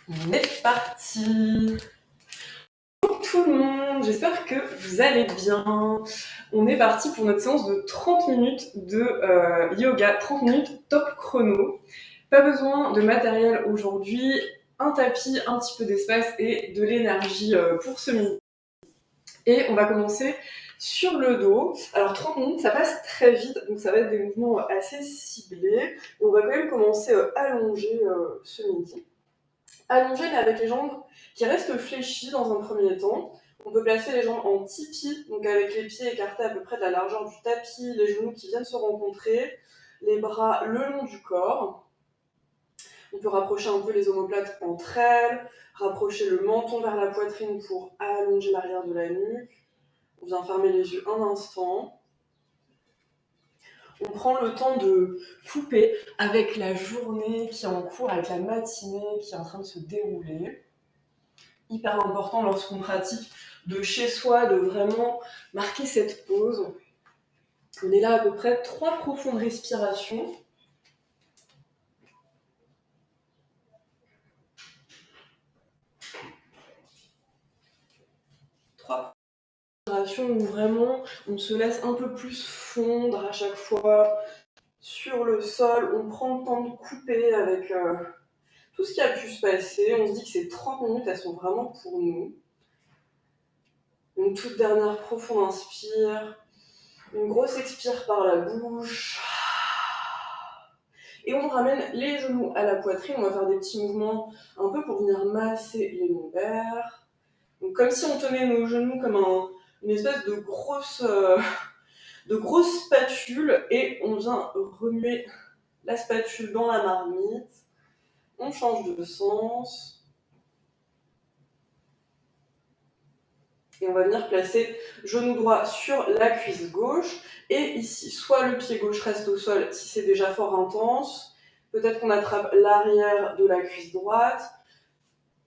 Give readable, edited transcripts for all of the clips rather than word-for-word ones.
On est parti. Bonjour tout le monde, j'espère que vous allez bien. On est parti pour notre séance de 30 minutes de yoga, 30 minutes top chrono. Pas besoin de matériel aujourd'hui, un tapis, un petit peu d'espace et de l'énergie pour ce midi. Et on va commencer sur le dos. Alors 30 minutes, ça passe très vite, donc ça va être des mouvements assez ciblés. Et on va quand même commencer allongé ce midi. Allongé mais avec les jambes qui restent fléchies dans un premier temps. On peut placer les jambes en tipi, donc avec les pieds écartés à peu près de la largeur du tapis, les genoux qui viennent se rencontrer, les bras le long du corps. On peut rapprocher un peu les omoplates entre elles, rapprocher le menton vers la poitrine pour allonger l'arrière de la nuque. On vient fermer les yeux un instant. On prend le temps de couper avec la journée qui est en cours, avec la matinée qui est en train de se dérouler. Hyper important lorsqu'on pratique de chez soi, de vraiment marquer cette pause. On est là à peu près 3 profondes respirations. Où vraiment on se laisse un peu plus fondre à chaque fois sur le sol. On prend le temps de couper avec tout ce qui a pu se passer. On se dit que ces 30 minutes, elles sont vraiment pour nous. Une toute dernière profonde inspire. Une grosse expire par la bouche. Et on ramène les genoux à la poitrine. On va faire des petits mouvements un peu pour venir masser les lombaires. Donc comme si on tenait nos genoux comme une espèce de grosse spatule et on vient remuer la spatule dans la marmite. On change de sens. Et on va venir placer genou droit sur la cuisse gauche. Et ici, soit le pied gauche reste au sol si c'est déjà fort intense. Peut-être qu'on attrape l'arrière de la cuisse droite.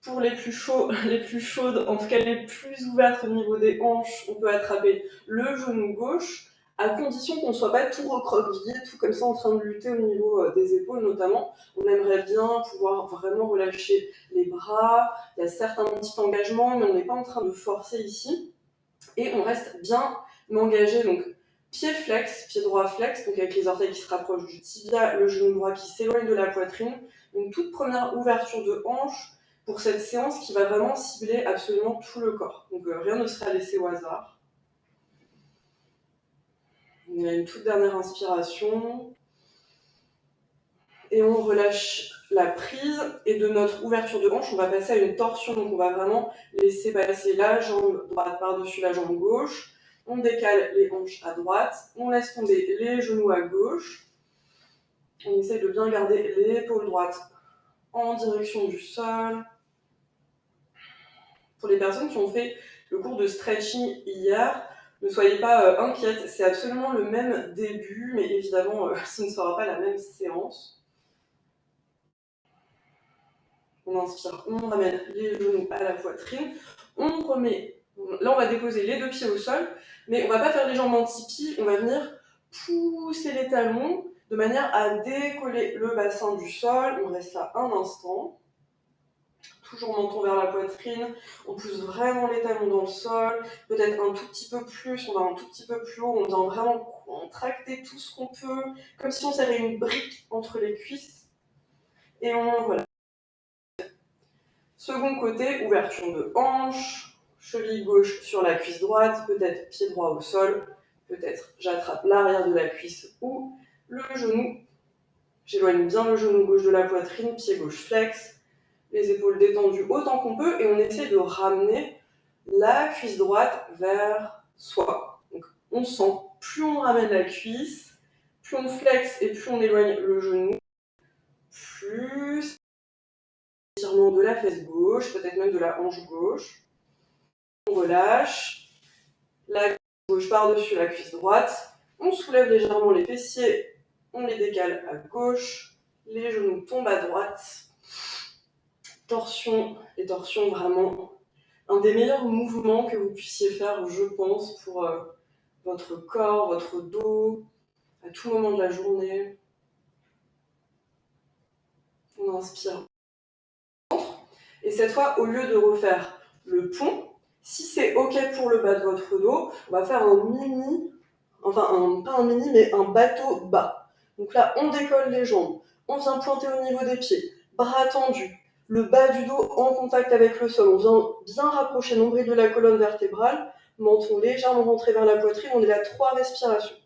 Pour les plus chauds, les plus chaudes, en tout cas les plus ouvertes au niveau des hanches, on peut attraper le genou gauche, à condition qu'on ne soit pas tout recroquevillé, tout comme ça en train de lutter au niveau des épaules notamment. On aimerait bien pouvoir vraiment relâcher les bras. Il y a certes un petit engagement, mais on n'est pas en train de forcer ici. Et on reste bien engagé, donc pied flex, pied droit flex, donc avec les orteils qui se rapprochent du tibia, le genou droit qui s'éloigne de la poitrine. Une toute première ouverture de hanche pour cette séance qui va vraiment cibler absolument tout le corps. Donc rien ne sera laissé au hasard. On a une toute dernière inspiration. Et on relâche la prise. Et de notre ouverture de hanche, on va passer à une torsion. Donc on va vraiment laisser passer la jambe droite par-dessus la jambe gauche. On décale les hanches à droite. On laisse tomber les genoux à gauche. On essaye de bien garder l'épaule droite en direction du sol. Pour les personnes qui ont fait le cours de stretching hier, ne soyez pas inquiètes, c'est absolument le même début, mais évidemment, ce ne sera pas la même séance. On inspire, on ramène les genoux à la poitrine, on remet, là on va déposer les deux pieds au sol, mais on va pas faire les jambes en tipi, on va venir pousser les talons de manière à décoller le bassin du sol. On reste là un instant. Toujours menton vers la poitrine, on pousse vraiment les talons dans le sol, peut-être un tout petit peu plus, on va un tout petit peu plus haut, on vient vraiment contracter tout ce qu'on peut, comme si on serrait une brique entre les cuisses, et on voilà. Second côté, ouverture de hanche, cheville gauche sur la cuisse droite, peut-être pied droit au sol, peut-être j'attrape l'arrière de la cuisse ou le genou, j'éloigne bien le genou gauche de la poitrine, pied gauche flex, les épaules détendues autant qu'on peut, et on essaie de ramener la cuisse droite vers soi. Donc on sent, plus on ramène la cuisse, plus on flexe et plus on éloigne le genou, plus étirement de la fesse gauche, peut-être même de la hanche gauche. On relâche, la cuisse gauche par-dessus la cuisse droite, on soulève légèrement les fessiers, on les décale à gauche, les genoux tombent à droite. Torsion, les torsions vraiment un des meilleurs mouvements que vous puissiez faire, je pense, pour votre corps, votre dos, à tout moment de la journée. On inspire. Et cette fois, au lieu de refaire le pont, si c'est OK pour le bas de votre dos, on va faire un mini, enfin pas un mini, mais un bateau bas. Donc là, on décolle les jambes, on vient pointer au niveau des pieds, bras tendus, le bas du dos en contact avec le sol. On vient bien rapprocher le nombril de la colonne vertébrale, menton légèrement rentré vers la poitrine. On est à 3 respirations.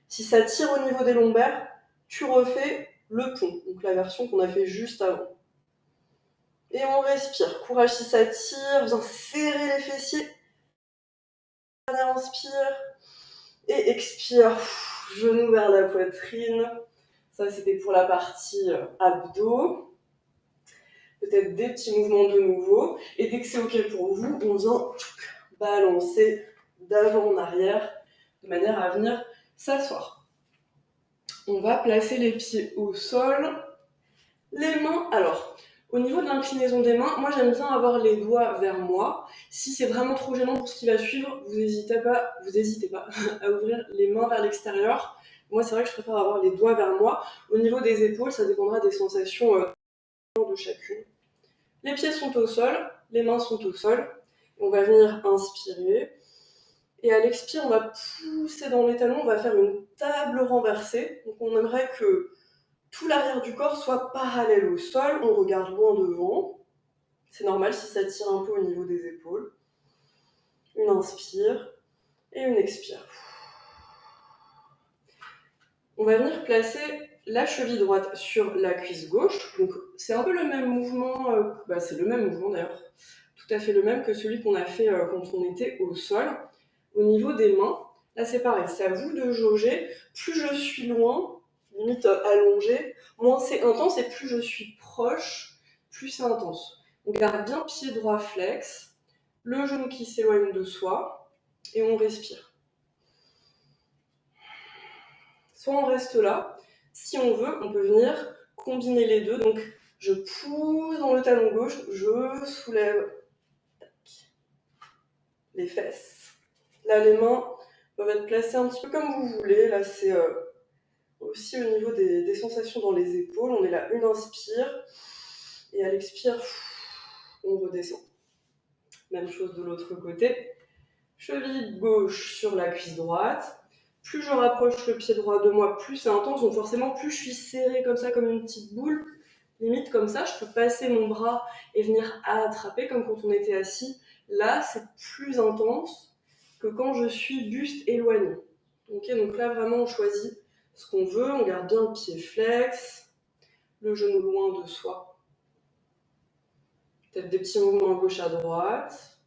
Si ça tire au niveau des lombaires, tu refais le pont, donc la version qu'on a fait juste avant. Et on respire. Courage si ça tire, viens serrer les fessiers. Inspire et expire. Genou vers la poitrine. Ça, c'était pour la partie abdos. Peut-être des petits mouvements de nouveau. Et dès que c'est OK pour vous, on vient balancer d'avant en arrière de manière à venir s'asseoir. On va placer les pieds au sol. Les mains, alors, au niveau de l'inclinaison des mains, moi j'aime bien avoir les doigts vers moi. Si c'est vraiment trop gênant pour ce qui va suivre, vous n'hésitez pas à ouvrir les mains vers l'extérieur. Moi c'est vrai que je préfère avoir les doigts vers moi. Au niveau des épaules, ça dépendra des sensations de chacune. Les pieds sont au sol, les mains sont au sol. On va venir inspirer. Et à l'expire, on va pousser dans les talons, on va faire une table renversée. Donc on aimerait que tout l'arrière du corps soit parallèle au sol, on regarde loin devant. C'est normal si ça tire un peu au niveau des épaules. Une inspire et une expire. On va venir placer la cheville droite sur la cuisse gauche. Donc c'est un peu le même mouvement, c'est le même mouvement d'ailleurs, tout à fait le même que celui qu'on a fait quand on était au sol. Au niveau des mains, là c'est pareil, c'est à vous de jauger. Plus je suis loin, limite allongé, moins c'est intense, et plus je suis proche, plus c'est intense. On garde bien pied droit flex, le genou qui s'éloigne de soi, et on respire. Soit on reste là, si on veut, on peut venir combiner les deux. Donc je pousse dans le talon gauche, je soulève les fesses. Là les mains peuvent être placées un petit peu comme vous voulez. Là c'est aussi au niveau des sensations dans les épaules. On est là, une inspire, et à l'expire, on redescend. Même chose de l'autre côté. Cheville gauche sur la cuisse droite. Plus je rapproche le pied droit de moi, plus c'est intense. Donc forcément, plus je suis serrée comme ça, comme une petite boule. Limite comme ça, je peux passer mon bras et venir attraper comme quand on était assis. Là, c'est plus intense que quand je suis buste éloigné. Okay, donc là, vraiment, on choisit ce qu'on veut. On garde bien le pied flex, le genou loin de soi. Peut-être des petits mouvements à gauche, à droite.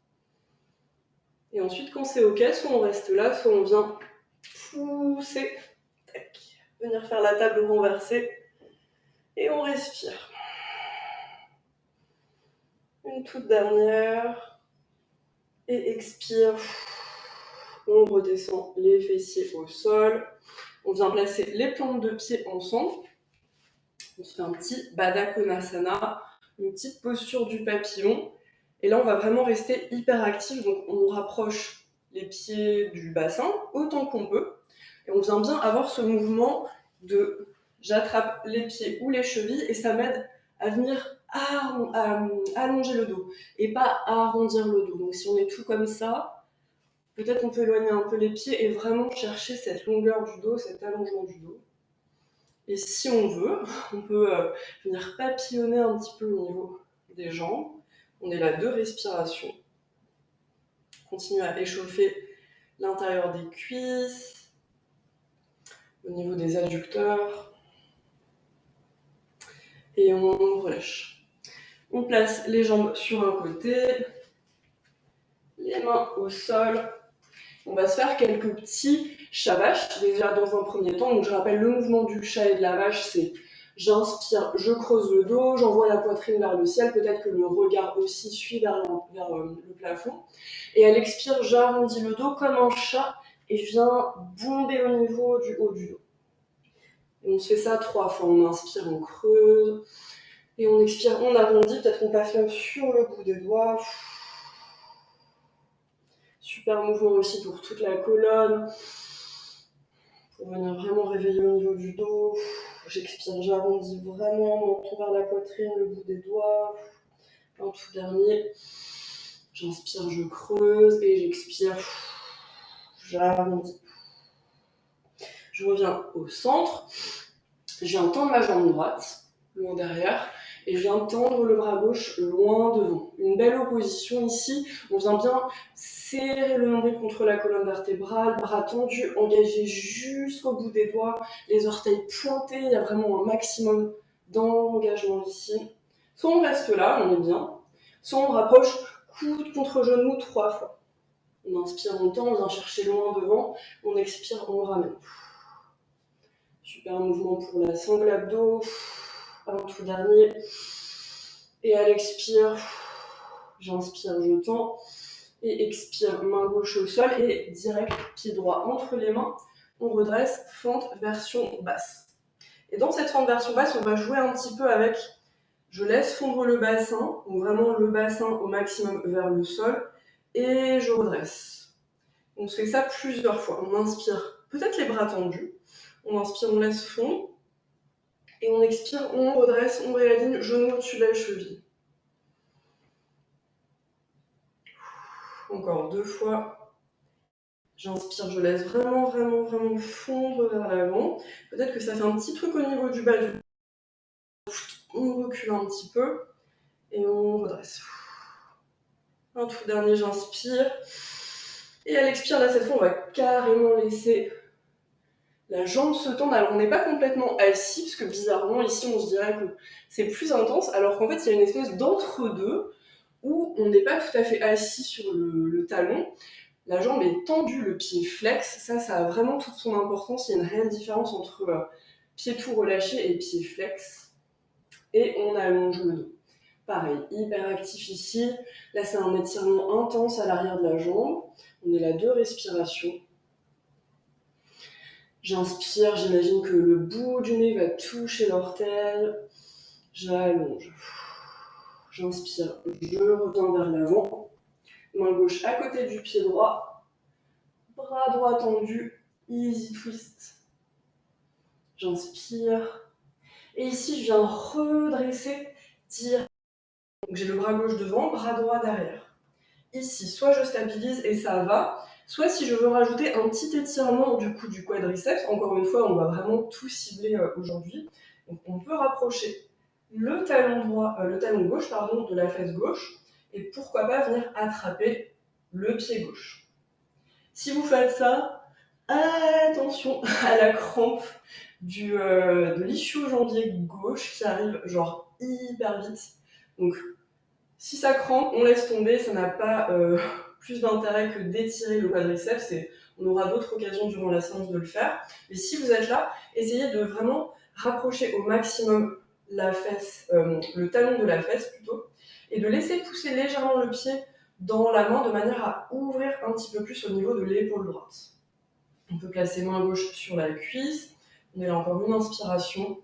Et ensuite, quand c'est OK, soit on reste là, soit on vient pousser. Tac. Venir faire la table renversée. Et on respire. Une toute dernière. Et expire. On redescend les fessiers au sol. On vient placer les plantes de pied ensemble. On se fait un petit Baddha Konasana, une petite posture du papillon. Et là, on va vraiment rester hyper actif. Donc, on rapproche les pieds du bassin autant qu'on peut. Et on vient bien avoir ce mouvement de j'attrape les pieds ou les chevilles, et ça m'aide à venir allonger le dos et pas à arrondir le dos. Donc, si on est tout comme ça, peut-être qu'on peut éloigner un peu les pieds et vraiment chercher cette longueur du dos, cet allongement du dos. Et si on veut, on peut venir papillonner un petit peu au niveau des jambes. On est là, 2 respirations. Continue à échauffer l'intérieur des cuisses, au niveau des adducteurs. Et on relâche. On place les jambes sur un côté, les mains au sol. On va se faire quelques petits chavaches, déjà dans un premier temps. Donc je rappelle, le mouvement du chat et de la vache, c'est j'inspire, je creuse le dos, j'envoie la poitrine vers le ciel, peut-être que le regard aussi suit vers le plafond. Et à l'expire, j'arrondis le dos comme un chat et je viens bomber au niveau du haut du dos. Et on se fait ça 3 fois. On inspire, on creuse. Et on expire, on arrondit. Peut-être qu'on passe même sur le bout des doigts. Super mouvement aussi pour toute la colonne. Pour venir vraiment réveiller au niveau du dos. J'expire, j'arrondis vraiment, menton vers la poitrine, le bout des doigts. En tout dernier, j'inspire, je creuse et j'expire, j'arrondis. Je reviens au centre, je viens tendre ma jambe droite, loin derrière, et je viens tendre le bras gauche loin devant. Une belle opposition ici, on vient bien serrer le nombril contre la colonne vertébrale, bras tendus, engagés jusqu'au bout des doigts, les orteils pointés, il y a vraiment un maximum d'engagement ici. Soit on reste là, on est bien, soit on rapproche coude contre genou 3 fois. On inspire, on tend, on vient chercher loin devant, on expire, on ramène. Super mouvement pour la sangle abdos, un tout dernier. Et à l'expire, j'inspire, je tends, et expire, main gauche au sol, et direct, pied droit entre les mains, on redresse, fente, version basse. Et dans cette fente version basse, on va jouer un petit peu avec, je laisse fondre le bassin, donc vraiment le bassin au maximum vers le sol, et je redresse. On se fait ça plusieurs fois. On inspire, peut-être les bras tendus, on inspire, on laisse fondre, et on expire, on redresse, on réaligne, genou au-dessus de la cheville. Encore 2 fois. J'inspire, je laisse vraiment fondre vers l'avant. Peut-être que ça fait un petit truc au niveau du bas du dos. On recule un petit peu et on redresse. Un tout dernier, j'inspire. Et à l'expire, là, cette fois, on va carrément laisser la jambe se tendre. Alors, on n'est pas complètement assis, parce que bizarrement, ici, on se dirait que c'est plus intense, alors qu'en fait, il y a une espèce d'entre-deux où on n'est pas tout à fait assis sur le talon. La jambe est tendue, le pied flex. Ça a vraiment toute son importance. Il y a une réelle différence entre pied tout relâché et pied flex. Et on allonge le dos. Pareil, hyper actif ici. Là, c'est un étirement intense à l'arrière de la jambe. On est là 2 respirations. J'inspire, j'imagine que le bout du nez va toucher l'orteil. J'allonge. J'inspire, je reviens vers l'avant. Main gauche à côté du pied droit. Bras droit tendu. Easy twist. J'inspire. Et ici, je viens redresser, tirer. Donc j'ai le bras gauche devant, bras droit derrière. Ici, soit je stabilise et ça va, soit si je veux rajouter un petit étirement du coup du quadriceps, encore une fois, on va vraiment tout cibler aujourd'hui. Donc on peut rapprocher le talon gauche de la fesse gauche et pourquoi pas venir attraper le pied gauche. Si vous faites ça, attention à la crampe de l'ischio-jambier gauche qui arrive genre hyper vite. Donc si ça crampe, on laisse tomber, ça n'a pas plus d'intérêt que d'étirer le quadriceps et on aura d'autres occasions durant la séance de le faire. Mais si vous êtes là, essayez de vraiment rapprocher au maximum la fesse, le talon de la fesse plutôt, et de laisser pousser légèrement le pied dans la main de manière à ouvrir un petit peu plus au niveau de l'épaule droite. On peut placer main gauche sur la cuisse, on est là encore une inspiration.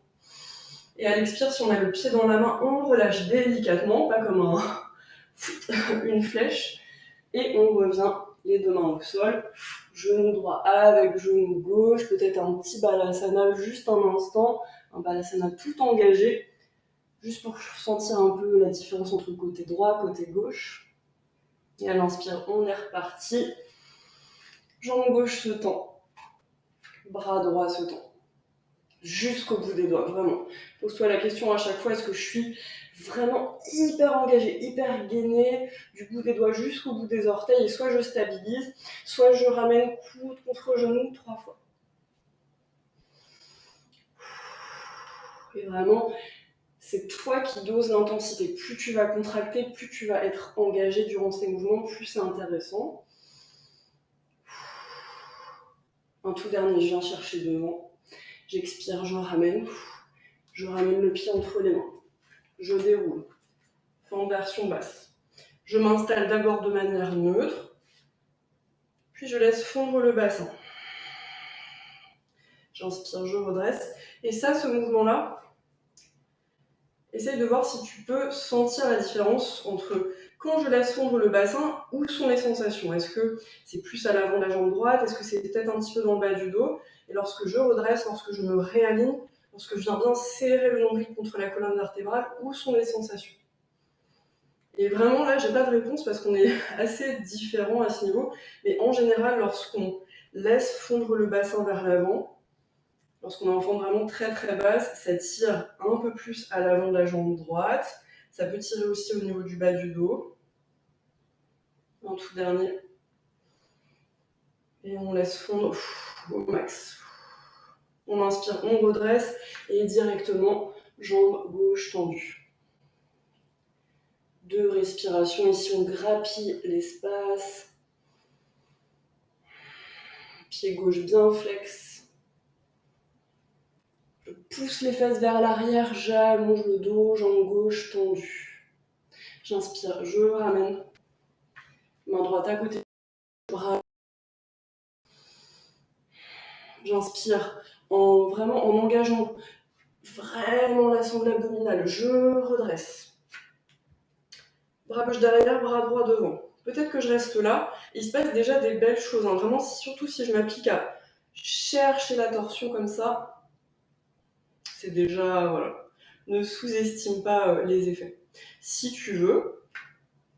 Et à l'expire, si on a le pied dans la main, on relâche délicatement, pas comme une flèche. Et on revient les 2 mains au sol, genou droit avec genou gauche, peut-être un petit balasana juste un instant, un balasana tout engagé, juste pour sentir un peu la différence entre côté droit, côté gauche. Et à l'inspire, on est reparti. Jambe gauche se tend, bras droit se tend. Jusqu'au bout des doigts, vraiment. Pose-toi la question à chaque fois, est-ce que je suis vraiment hyper engagée, hyper gainée, du bout des doigts jusqu'au bout des orteils, et soit je stabilise, soit je ramène coude contre genou 3 fois. Et vraiment, c'est toi qui doses l'intensité. Plus tu vas contracter, plus tu vas être engagé durant ces mouvements, plus c'est intéressant. Un tout dernier, je viens chercher devant. J'expire, je ramène le pied entre les mains. Je déroule. En version basse. Je m'installe d'abord de manière neutre, puis je laisse fondre le bassin. J'inspire, je redresse. Et ça, ce mouvement-là, essaye de voir si tu peux sentir la différence entre quand je laisse fondre le bassin, où sont les sensations. Est-ce que c'est plus à l'avant de la jambe droite? Est-ce que c'est peut-être un petit peu dans le bas du dos? Et lorsque je redresse, lorsque je me réaligne, lorsque je viens bien serrer le nombril contre la colonne vertébrale, où sont les sensations? Et vraiment là, j'ai pas de réponse parce qu'on est assez différents à ce niveau. Mais en général, lorsqu'on laisse fondre le bassin vers l'avant, lorsqu'on a un fond vraiment très très basse, ça tire un peu plus à l'avant de la jambe droite. Ça peut tirer aussi au niveau du bas du dos. En tout dernier. Et on laisse fondre au max. On inspire, on redresse et directement jambe gauche tendue. 2 respirations. Ici, on grappille l'espace. Pied gauche bien flex. Je pousse les fesses vers l'arrière, j'allonge le dos, jambe gauche tendue. J'inspire, je ramène. Main droite à côté, bras. J'inspire vraiment en engageant vraiment la sangle abdominale. Je redresse. Bras gauche derrière, bras droit devant. Peut-être que je reste là. Il se passe déjà des belles choses. Hein. Vraiment, surtout si je m'applique à chercher la torsion comme ça, c'est déjà, voilà. Ne sous-estime pas les effets. Si tu veux,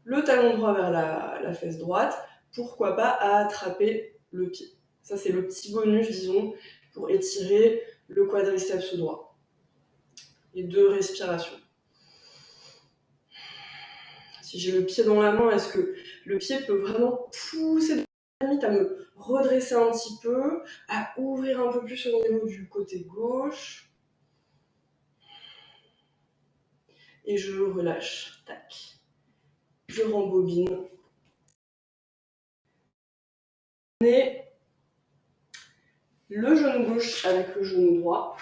le talon droit vers la fesse droite, pourquoi pas attraper le pied. Ça, c'est le petit bonus, disons, pour étirer le quadriceps droit. Et 2 respirations. Si j'ai le pied dans la main, est-ce que le pied peut vraiment pousser limite à me redresser un petit peu, à ouvrir un peu plus au niveau du côté gauche. Et je relâche. Tac. Je rembobine. Et le genou gauche avec le genou droit.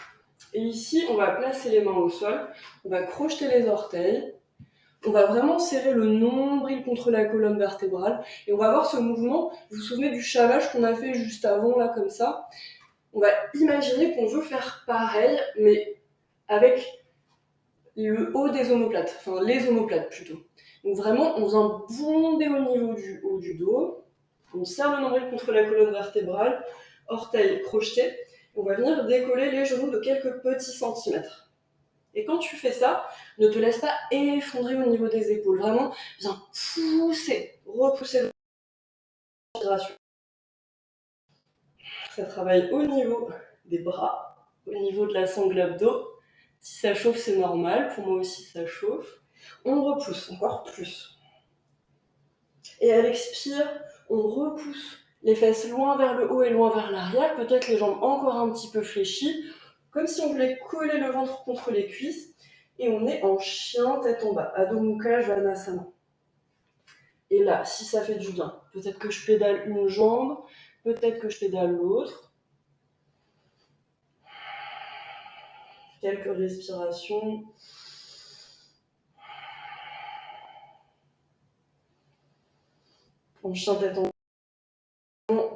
Et ici, on va placer les mains au sol. On va crocheter les orteils. On va vraiment serrer le nombril contre la colonne vertébrale. Et on va avoir ce mouvement. Vous vous souvenez du chavage qu'on a fait juste avant, là, comme ça? On va imaginer qu'on veut faire pareil, mais avec le haut des omoplates, enfin les omoplates plutôt. Donc vraiment, on vient bomber au niveau du haut du dos, on serre le nombril contre la colonne vertébrale, orteils crochetés, on va venir décoller les genoux de quelques petits centimètres. Et quand tu fais ça, ne te laisse pas effondrer au niveau des épaules, vraiment, viens pousser, repousser la respiration. Ça travaille au niveau des bras, au niveau de la sangle abdo. Si ça chauffe, c'est normal. Pour moi aussi, ça chauffe. On repousse encore plus. Et à l'expire, on repousse les fesses loin vers le haut et loin vers l'arrière. Peut-être les jambes encore un petit peu fléchies, comme si on voulait coller le ventre contre les cuisses. Et on est en chien tête en bas, Adho Mukha Svanasana. Et là, si ça fait du bien, peut-être que je pédale une jambe, peut-être que je pédale l'autre. Quelques respirations. En chien tête en bas,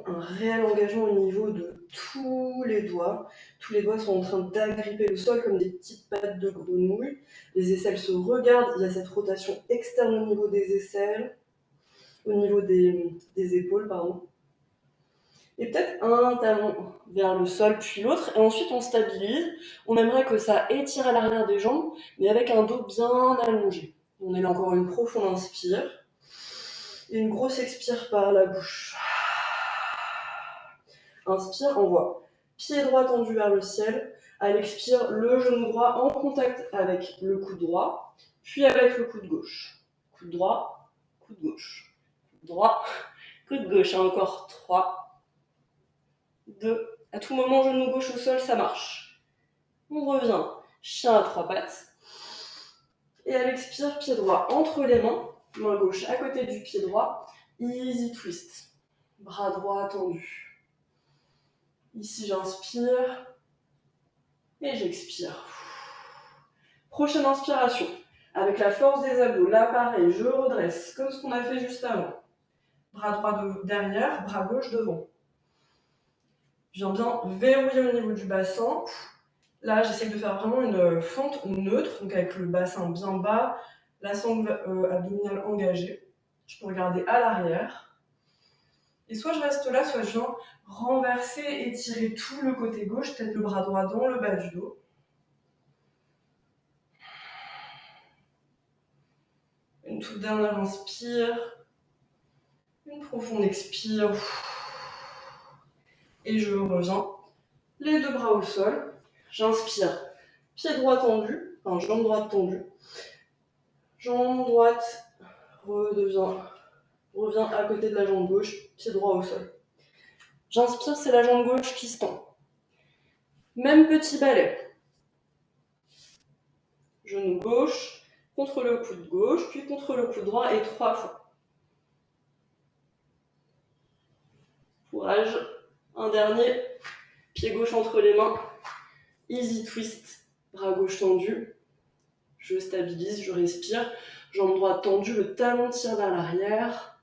un réel engagement au niveau de tous les doigts. Tous les doigts sont en train d'agripper le sol comme des petites pattes de grenouille. Les aisselles se regardent, il y a cette rotation externe au niveau des aisselles, au niveau des épaules, pardon. Et peut-être un talon vers le sol, puis l'autre, et ensuite on stabilise. On aimerait que ça étire à l'arrière des jambes, mais avec un dos bien allongé. On est là encore une profonde inspire, et une grosse expire par la bouche. Inspire, envoie. Pied droit tendu vers le ciel. À l'expire, le genou droit en contact avec le coude droit, puis avec le coude gauche. Coude droit, coude gauche. Coude droit, coude gauche. Encore 3, 2. À tout moment, genou gauche au sol, ça marche. On revient. Chien à 3 pattes. Et à l'expire, pied droit entre les mains. Main gauche à côté du pied droit. Easy twist. Bras droit tendu. Ici, j'inspire et j'expire. Prochaine inspiration. Avec la force des abdos, là pareil, je redresse, comme ce qu'on a fait juste avant. Bras droit derrière, bras gauche devant. Je viens bien verrouiller au niveau du bassin. Là, j'essaie de faire vraiment une fente neutre, donc avec le bassin bien bas, la sangle abdominale engagée. Je peux regarder à l'arrière. Et soit je reste là, soit je viens renverser et tirer tout le côté gauche, peut-être le bras droit dans le bas du dos. toute dernière inspire. Une profonde expire. Et je reviens. Les deux bras au sol. J'inspire. Pied droit tendu. Enfin, jambe droite tendue. Jambe droite revient à côté de la jambe gauche. Pied droit au sol. J'inspire, c'est la jambe gauche qui se tend. Même petit balai. Genou gauche, contre le coude gauche, puis contre le coude droit et 3 fois. Courage. Un dernier. Pied gauche entre les mains. Easy twist. Bras gauche tendu. Je stabilise, je respire. Jambe droite tendue, le talon tire vers l'arrière.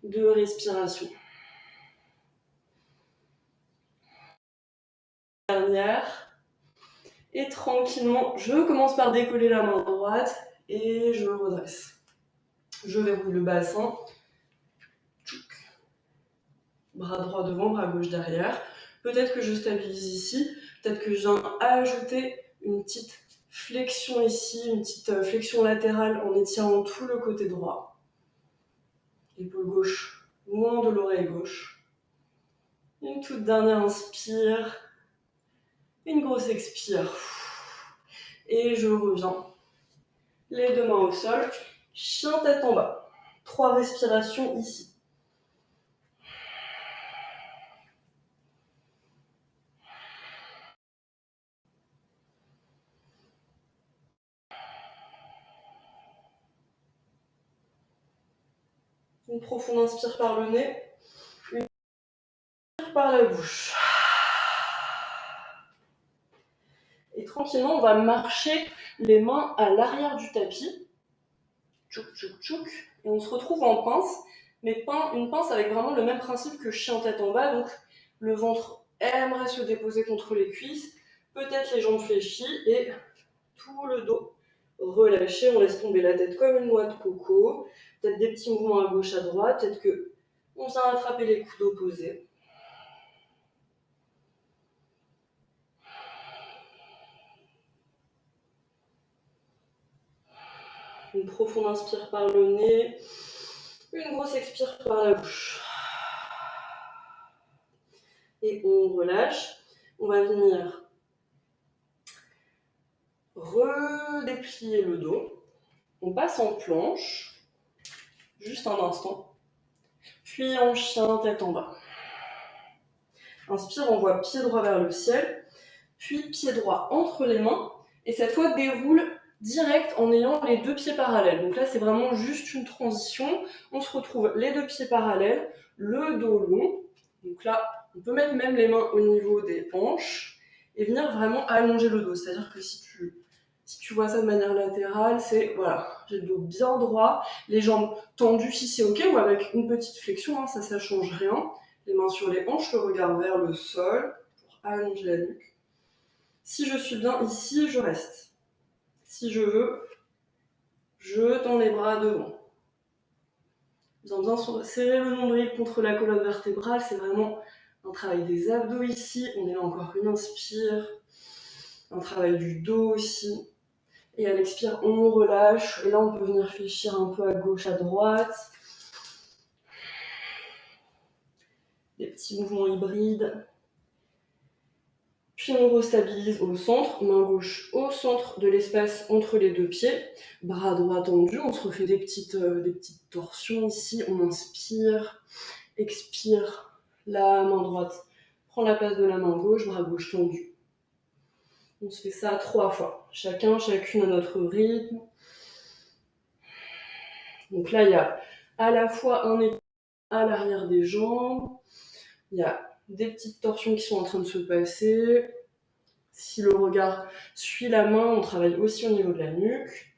2 respirations. Dernière. Et tranquillement, je commence par décoller la main droite et je redresse. Je verrouille le bassin. Bras droit devant, bras gauche derrière. Peut-être que je stabilise ici. Peut-être que je viens ajouter une petite flexion ici, une petite flexion latérale en étirant tout le côté droit. Épaule gauche, loin de l'oreille gauche. Une toute dernière inspire. Une grosse expire. Et je reviens. Les deux mains au sol. Chien tête en bas. 3 respirations ici. Une profonde inspire par le nez. Une inspire par la bouche. Et tranquillement, on va marcher les mains à l'arrière du tapis. Tchouk, tchouk, tchouk. Et on se retrouve en pince. Mais une pince avec vraiment le même principe que chien tête en bas. Donc le ventre aimerait se déposer contre les cuisses. Peut-être les jambes fléchies et tout le dos relâché. On laisse tomber la tête comme une noix de coco. Peut-être des petits mouvements à gauche, à droite. Peut-être qu'on vient attraper les coudes opposés. Une profonde inspire par le nez. Une grosse expire par la bouche. Et on relâche. On va venir redéplier le dos. On passe en planche. Juste un instant. Puis en chien tête en bas. Inspire, on voit pied droit vers le ciel. Puis pied droit entre les mains. Et cette fois, déroule direct en ayant les 2 pieds parallèles. Donc là, c'est vraiment juste une transition. On se retrouve les 2 pieds parallèles, le dos long. Donc là, on peut mettre même les mains au niveau des hanches et venir vraiment allonger le dos. C'est-à-dire que si tu vois ça de manière latérale, c'est, voilà, j'ai le dos bien droit, les jambes tendues si c'est ok, ou avec une petite flexion, hein, ça change rien. Les mains sur les hanches, le regard vers le sol, pour allonger la nuque. Si je suis bien ici, je reste. Si je veux, je tends les bras devant. Bien serrer le nombril contre la colonne vertébrale, c'est vraiment un travail des abdos ici. On est là encore une inspire. Un travail du dos aussi. Et à l'expire, on relâche. Et là, on peut venir fléchir un peu à gauche, à droite. Des petits mouvements hybrides. Puis on restabilise au centre, main gauche au centre de l'espace entre les 2 pieds, bras droit tendu, on se refait des petites torsions ici, on inspire, expire, la main droite prend la place de la main gauche, bras gauche tendu. On se fait ça 3 fois, chacune à notre rythme. Donc là, il y a à la fois un étirement à l'arrière des jambes, il y a des petites torsions qui sont en train de se passer. Si le regard suit la main, on travaille aussi au niveau de la nuque.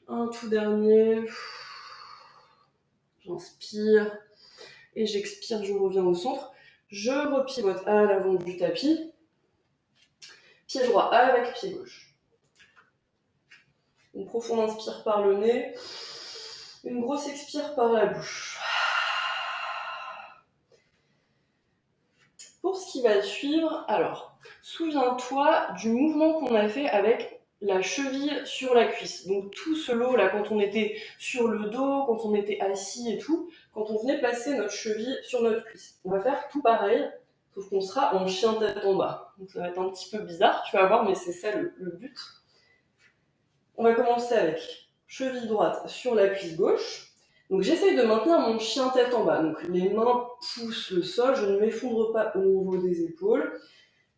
Un tout dernier. J'inspire et j'expire, je reviens au centre. Je repivote à l'avant du tapis. Pied droit avec pied gauche. Une profonde inspire par le nez. Une grosse expire par la bouche. Pour ce qui va suivre, alors, souviens-toi du mouvement qu'on a fait avec la cheville sur la cuisse. Donc tout ce lot là, quand on était sur le dos, quand on était assis et tout, quand on venait placer notre cheville sur notre cuisse. On va faire tout pareil, sauf qu'on sera en chien tête en bas. Donc ça va être un petit peu bizarre, tu vas voir, mais c'est ça le but. On va commencer avec cheville droite sur la cuisse gauche. Donc j'essaye de maintenir mon chien tête en bas. Donc les mains poussent le sol, je ne m'effondre pas au niveau des épaules.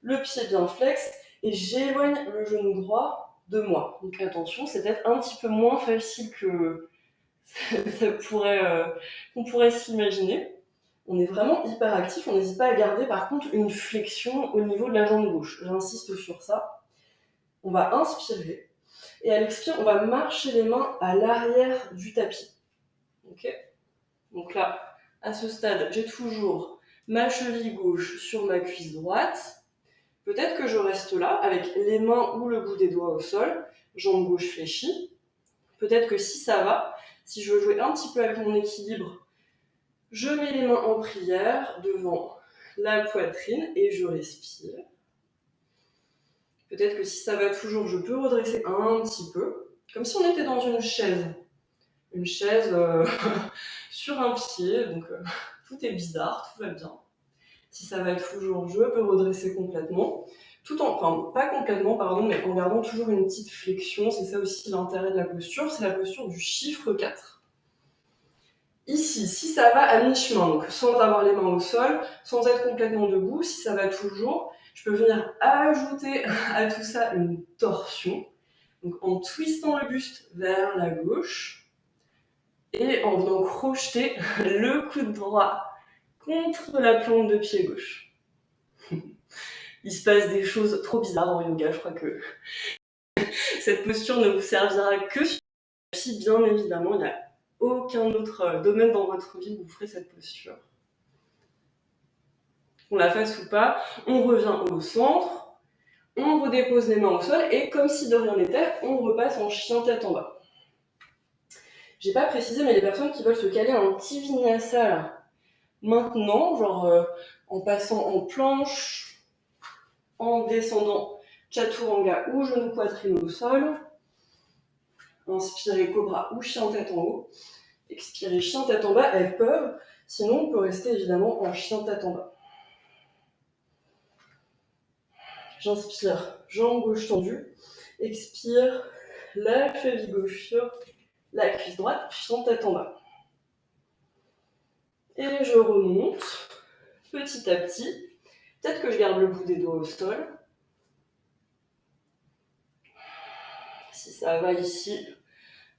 Le pied bien flex et j'éloigne le genou droit de moi. Donc attention, c'est peut-être un petit peu moins facile que qu'on pourrait s'imaginer. On est vraiment hyper actif, on n'hésite pas à garder par contre une flexion au niveau de la jambe gauche. J'insiste sur ça. On va inspirer et à l'expire, on va marcher les mains à l'arrière du tapis. Ok ? Donc là, à ce stade, j'ai toujours ma cheville gauche sur ma cuisse droite. Peut-être que je reste là, avec les mains ou le bout des doigts au sol, jambe gauche fléchie. Peut-être que si ça va, si je veux jouer un petit peu avec mon équilibre, je mets les mains en prière devant la poitrine et je respire. Peut-être que si ça va toujours, je peux redresser un petit peu, comme si on était dans une chaise. Une chaise sur un pied, donc tout est bizarre, tout va bien. Si ça va toujours, je peux redresser complètement. Enfin, pas complètement, pardon, mais en gardant toujours une petite flexion. C'est ça aussi l'intérêt de la posture, c'est la posture du chiffre 4. Ici, si ça va à mi-chemin, donc sans avoir les mains au sol, sans être complètement debout, si ça va toujours, je peux venir ajouter à tout ça une torsion. Donc en twistant le buste vers la gauche et en venant crocheter le coude droit contre la plante de pied gauche. Il se passe des choses trop bizarres en yoga, je crois que cette posture ne vous servira que sur le tapis, bien évidemment, il n'y a aucun autre domaine dans votre vie où vous ferez cette posture. Qu'on la fasse ou pas, on revient au centre, on redépose les mains au sol et comme si de rien n'était, on repasse en chien tête en bas. J'ai pas précisé, mais les personnes qui veulent se caler un petit vinyasa là, maintenant, genre en passant en planche, en descendant chaturanga ou genou poitrine au sol, inspirez cobra ou chien tête en haut, expirez chien tête en bas, elles peuvent, sinon on peut rester évidemment en chien tête en bas. J'inspire, jambe gauche tendue, expire, la cheville gauche sur la cuisse droite, chien tête en bas. Et je remonte petit à petit. Peut-être que je garde le bout des doigts au sol. Si ça va ici,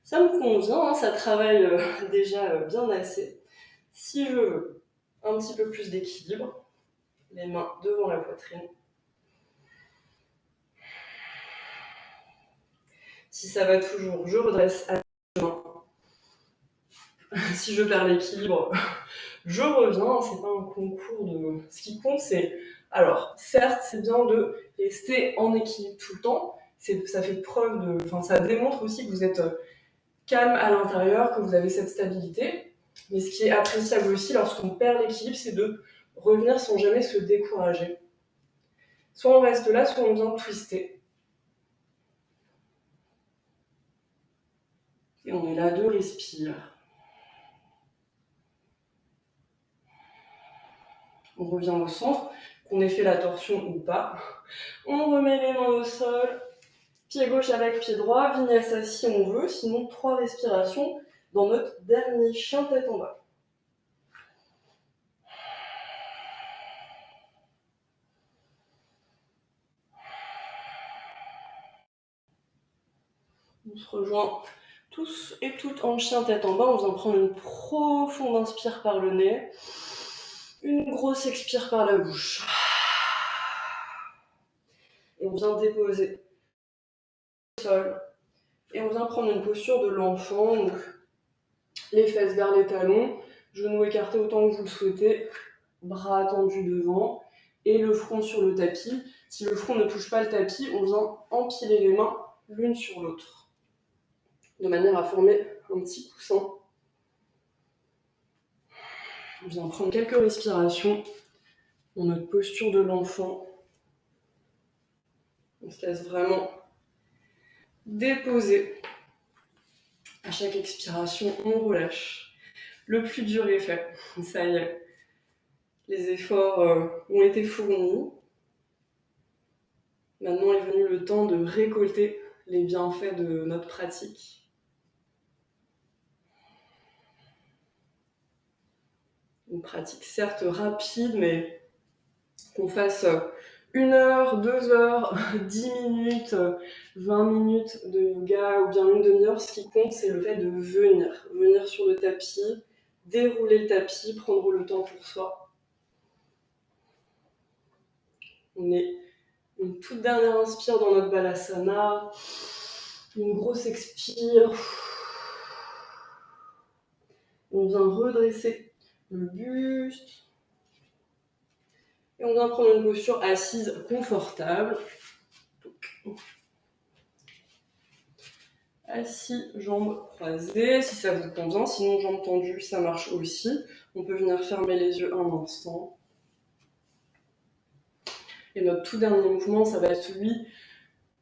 ça me convient, hein, ça travaille déjà bien assez. Si je veux un petit peu plus d'équilibre, les mains devant la poitrine. Si ça va toujours, je redresse à la main. Si je perds l'équilibre, je reviens. C'est pas un concours de... Ce qui compte, c'est... Alors, certes, c'est bien de rester en équilibre tout le temps. Ça fait preuve de... Enfin, ça démontre aussi que vous êtes calme à l'intérieur, que vous avez cette stabilité. Mais ce qui est appréciable aussi lorsqu'on perd l'équilibre, c'est de revenir sans jamais se décourager. Soit on reste là, soit on vient twister. Et on est là, deux respire. On revient au centre, qu'on ait fait la torsion ou pas. On remet les mains au sol, pied gauche avec pied droit, vinyasa si on veut, sinon 3 respirations dans notre dernier chien tête en bas. On se rejoint tous et toutes en chien tête en bas. On vient prendre une profonde inspire par le nez, une grosse expire par la bouche. Et on vient déposer le sol. Et on vient prendre une posture de l'enfant, donc les fesses vers les talons, genoux écartés autant que vous le souhaitez, bras tendus devant et le front sur le tapis. Si le front ne touche pas le tapis, on vient empiler les mains l'une sur l'autre, de manière à former un petit coussin. On vient prendre quelques respirations dans notre posture de l'enfant. On se laisse vraiment déposer. À chaque expiration, on relâche. Le plus dur est fait. Ça y est. Les efforts ont été fournis. Maintenant est venu le temps de récolter les bienfaits de notre pratique. Une pratique certes rapide, mais qu'on fasse 1 heure, 2 heures, 10 minutes, 20 minutes de yoga ou bien une demi-heure, ce qui compte, c'est le fait de venir sur le tapis, dérouler le tapis, prendre le temps pour soi. On est une toute dernière inspire dans notre balasana, une grosse expire. On vient redresser le buste. Et on vient prendre une posture assise confortable. Assis, jambes croisées, si ça vous convient. Sinon, jambes tendues, ça marche aussi. On peut venir fermer les yeux un instant. Et notre tout dernier mouvement, ça va être celui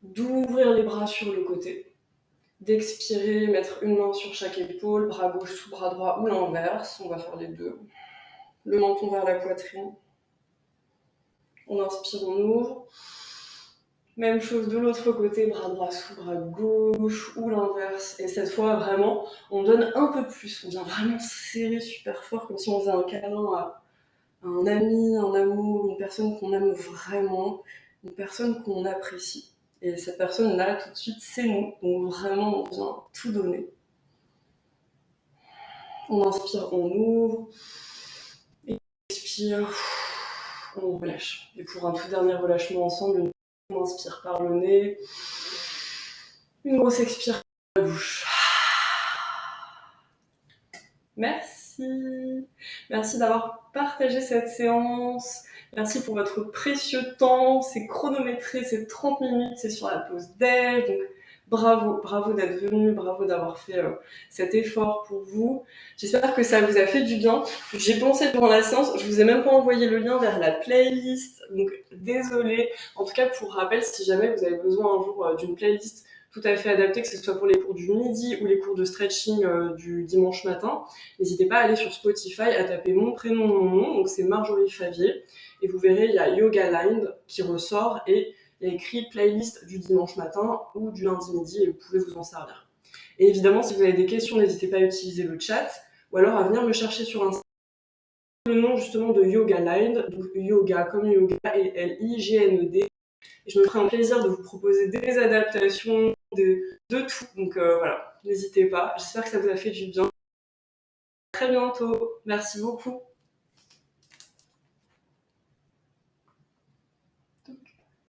d'ouvrir les bras sur le côté. D'expirer, mettre une main sur chaque épaule, bras gauche sous bras droit ou l'inverse. On va faire les deux. Le menton vers la poitrine. On inspire, on ouvre. Même chose de l'autre côté, bras droit sous bras gauche ou l'inverse. Et cette fois, vraiment, on donne un peu plus. On vient vraiment serrer super fort, comme si on faisait un câlin à un ami, un amour, une personne qu'on aime vraiment, une personne qu'on apprécie. Et cette personne-là, tout de suite, c'est nous. Donc vraiment, on vient tout donner. On inspire, on ouvre. Et on expire, on relâche. Et pour un tout dernier relâchement ensemble, on inspire par le nez. Une grosse expire par la bouche. Merci. Merci d'avoir partagé cette séance. Merci pour votre précieux temps. C'est chronométré, c'est 30 minutes, c'est sur la pause déj. Donc bravo d'être venu, bravo d'avoir fait cet effort pour vous. J'espère que ça vous a fait du bien. J'ai pensé durant la séance, je vous ai même pas envoyé le lien vers la playlist, donc désolée. En tout cas, pour rappel, si jamais vous avez besoin un jour d'une playlist tout à fait adaptée, que ce soit pour les cours du midi ou les cours de stretching du dimanche matin, n'hésitez pas à aller sur Spotify, à taper mon prénom, mon nom, donc c'est Marjorie Favier, et vous verrez, il y a Yoga Line qui ressort, et il y a écrit playlist du dimanche matin ou du lundi midi, et vous pouvez vous en servir. Et évidemment, si vous avez des questions, n'hésitez pas à utiliser le chat, ou alors à venir me chercher sur Instagram. Le nom justement de Yoga Line, donc yoga comme yoga et L-I-G-N-E-D, et je me ferai un plaisir de vous proposer des adaptations, de tout, donc voilà, n'hésitez pas, j'espère que ça vous a fait du bien. À très bientôt, merci beaucoup.